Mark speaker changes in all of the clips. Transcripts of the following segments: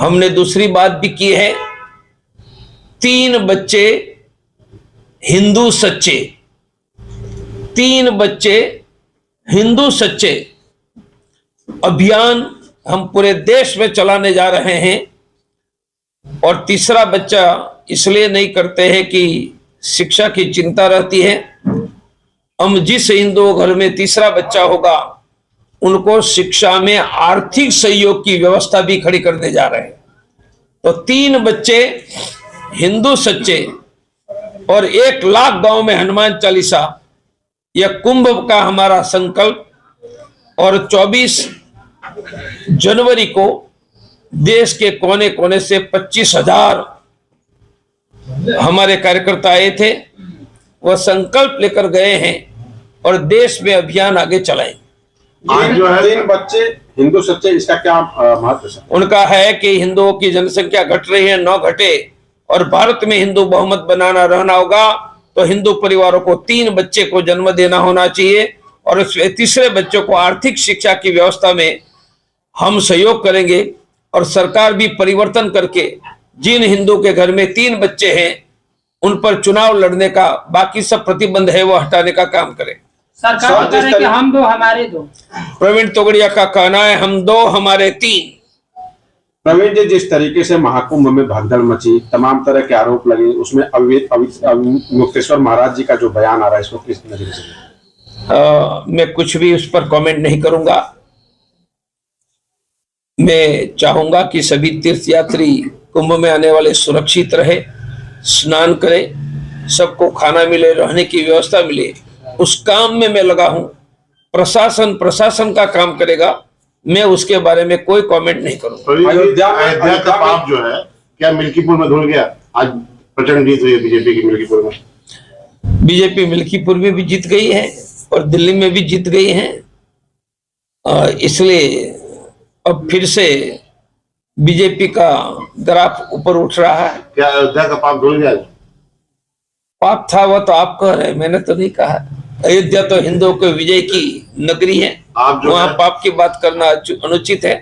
Speaker 1: हमने दूसरी बात भी की है, 3 बच्चे हिंदू सच्चे, 3 बच्चे हिंदू सच्चे अभियान हम पूरे देश में चलाने जा रहे हैं। और तीसरा बच्चा इसलिए नहीं करते हैं कि शिक्षा की चिंता रहती है। हम जिस हिंदू घर में तीसरा बच्चा होगा उनको शिक्षा में आर्थिक सहयोग की व्यवस्था भी खड़ी करने जा रहे हैं। तो 3 बच्चे हिंदू सच्चे और 1 लाख गांव में हनुमान चालीसा, यह कुंभ का हमारा संकल्प। और 24 जनवरी को देश के कोने कोने से 25,000 हमारे कार्यकर्ता आए थे, वह संकल्प लेकर गए हैं और देश में अभियान आगे चलाएं।
Speaker 2: आज जो है 3 बच्चे हिंदू सच्चे, इसका क्या महत्व है?
Speaker 1: उनका है कि हिंदुओं की जनसंख्या घट रही है, न घटे, और भारत में हिंदू बहुमत बनाना रहना होगा तो हिंदू परिवारों को 3 बच्चे को जन्म देना होना चाहिए। और उस तीसरे बच्चों को आर्थिक शिक्षा की व्यवस्था में हम सहयोग करेंगे। और सरकार भी परिवर्तन करके जिन हिंदू के घर में 3 बच्चे हैं उन पर चुनाव लड़ने का बाकी सब प्रतिबंध है वो हटाने का काम करे।
Speaker 3: सरकार कह रही है कि हम 2 हमारे 2।
Speaker 1: प्रवीण तोगड़िया का कहना है हम 2 हमारे 3।
Speaker 2: प्रवीण जी, जिस तरीके से महाकुंभ में भगदड़ मची, तमाम तरह के आरोप लगे, उसमें मुक्तेश्वर महाराज जी का जो बयान आ रहा है, इसको किस नजरिए से?
Speaker 1: मैं कुछ भी उस पर कमेंट नहीं करूंगा। मैं चाहूंगा कि सभी तीर्थ यात्री कुंभ में आने वाले सुरक्षित रहे, स्नान करें, सबको खाना मिले, रहने की व्यवस्था मिले, उस काम में मैं लगा हूं। प्रशासन का काम करेगा, मैं उसके बारे में कोई कमेंट नहीं करूंगा।
Speaker 4: अयोध्या का पाप जो है क्या मिल्कीपुर में धुल गया? आज प्रचंड जीत हुई है बीजेपी की मिल्कीपुर में।
Speaker 1: बीजेपी मिल्कीपुर में भी जीत गई है और दिल्ली में भी जीत गई है, इसलिए अब फिर से बीजेपी का ग्राफ ऊपर उठ रहा है।
Speaker 4: क्या अयोध्या का पाप धुल गया?
Speaker 1: पाप था वह तो आप कह रहे हैं, मैंने तो नहीं कहा। अयोध्या तो हिंदुओं के विजय की नगरी है, वहां पाप की बात करना अनुचित है।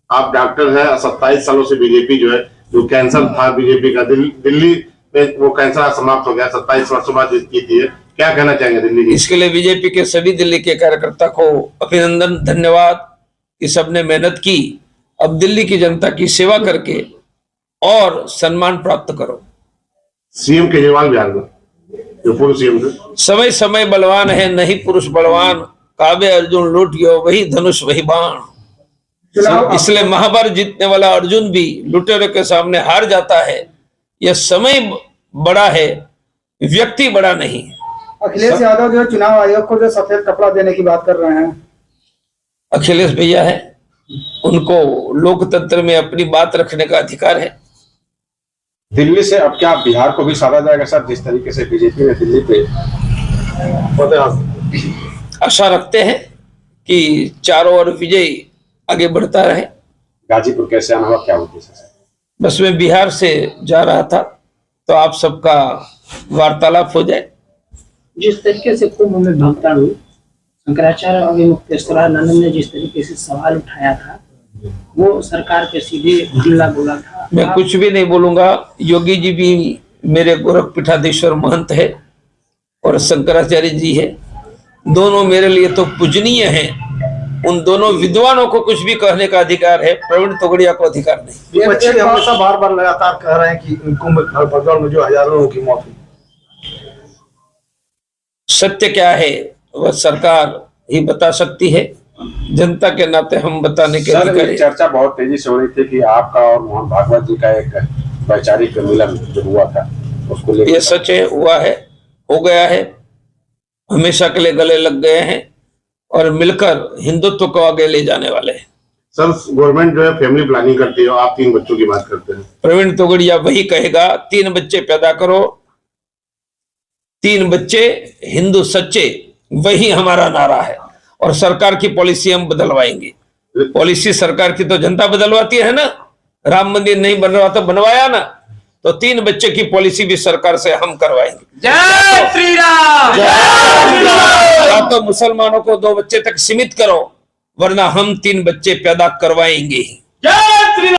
Speaker 4: आप डॉक्टर हैं, 27 सालों से बीजेपी जो है, जो कैंसर था बीजेपी का, दिल्ली में वो कैंसर समाप्त हो गया, 27 वर्षों बाद जीती है। क्या कहना चाहेंगे दिल्ली की?
Speaker 1: इसके लिए बीजेपी के सभी दिल्ली के कार्यकर्ता को अभिनंदन, धन्यवाद कि सबने मेहनत की। अब दिल्ली की जनता की सेवा करके और सम्मान प्राप्त करो।
Speaker 4: सीएम केजरीवाल बिहार में जो पूर्व सीएम थे,
Speaker 1: समय समय बलवान है नहीं पुरुष बलवान, काबे अर्जुन लूट गयो वही धनुष वही बाण। इसलिए महाभारत जीतने वाला अर्जुन भी लुटेरों के सामने हार जाता है। यह समय बड़ा है, व्यक्ति बड़ा नहीं।
Speaker 5: अखिलेश यादव जो चुनाव आयोग को जो सफेद कपड़ा देने की बात कर रहे हैं,
Speaker 1: अखिलेश भैया है, उनको लोकतंत्र में अपनी बात रखने का अधिकार है।
Speaker 2: दिल्ली से अब क्या बिहार को भी साधा जाएगा सर, जिस तरीके से बीजेपी ने दिल्ली पे
Speaker 1: आशा रखते हैं कि चारों ओर विजय आगे बढ़ता रहे।
Speaker 2: गाजीपुर कैसे आना हुआ, क्या उद्देश्य है?
Speaker 1: बस मैं बिहार से जा रहा था तो आप सबका वार्तालाप हो जाए।
Speaker 3: जिस तरीके से कुंभ में भगदड़ हुई, शंकराचार्य और मुक्तेश्वरानंद ने जिस तरीके से सवाल उठाया था, वो सरकार पे सीधे हमला बोला था।
Speaker 1: मैं कुछ भी नहीं बोलूंगा। योगी जी भी मेरे गोरख पीठाधीश्वर महंत है और शंकराचार्य जी है, दोनों मेरे लिए तो पूजनीय हैं। उन दोनों विद्वानों को कुछ भी कहने का अधिकार है, प्रवीण तोगड़िया को अधिकार नहीं।
Speaker 5: विपक्षी हमेशा बार बार लगातार कह रहे हैं कि कुंभ भगदड़ में जो हजारों लोगों की मौत हुई,
Speaker 1: सत्य क्या है वह सरकार ही बता सकती है, जनता के नाते हम बताने के लिए।
Speaker 2: चर्चा बहुत तेजी से हो रही थी कि आपका और मोहन भागवत जी का एक वैचारिक मिलन जो हुआ था, उसको लेकर।
Speaker 1: ये सच है, हुआ है, हो गया है, हमेशा के लिए गले लग गए हैं और मिलकर हिंदुत्व को आगे ले जाने वाले हैं।
Speaker 4: सर गवर्नमेंट जो है फैमिली प्लानिंग करती है, आप 3 बच्चों की बात करते हैं।
Speaker 1: प्रवीण तोगड़िया वही कहेगा, 3 बच्चे पैदा करो, 3 बच्चे हिंदू सच्चे, वही हमारा नारा है। और सरकार की पॉलिसी हम बदलवाएंगे। पॉलिसी सरकार की तो जनता बदलवाती है ना। राम मंदिर नहीं बन रहा तो बनवाया ना, तो 3 बच्चे की पॉलिसी भी सरकार से हम करवाएंगे।
Speaker 3: जय श्री राम।
Speaker 1: या तो मुसलमानों को 2 बच्चे तक सीमित करो, वरना हम 3 बच्चे पैदा करवाएंगे ही।
Speaker 3: जय श्री राम।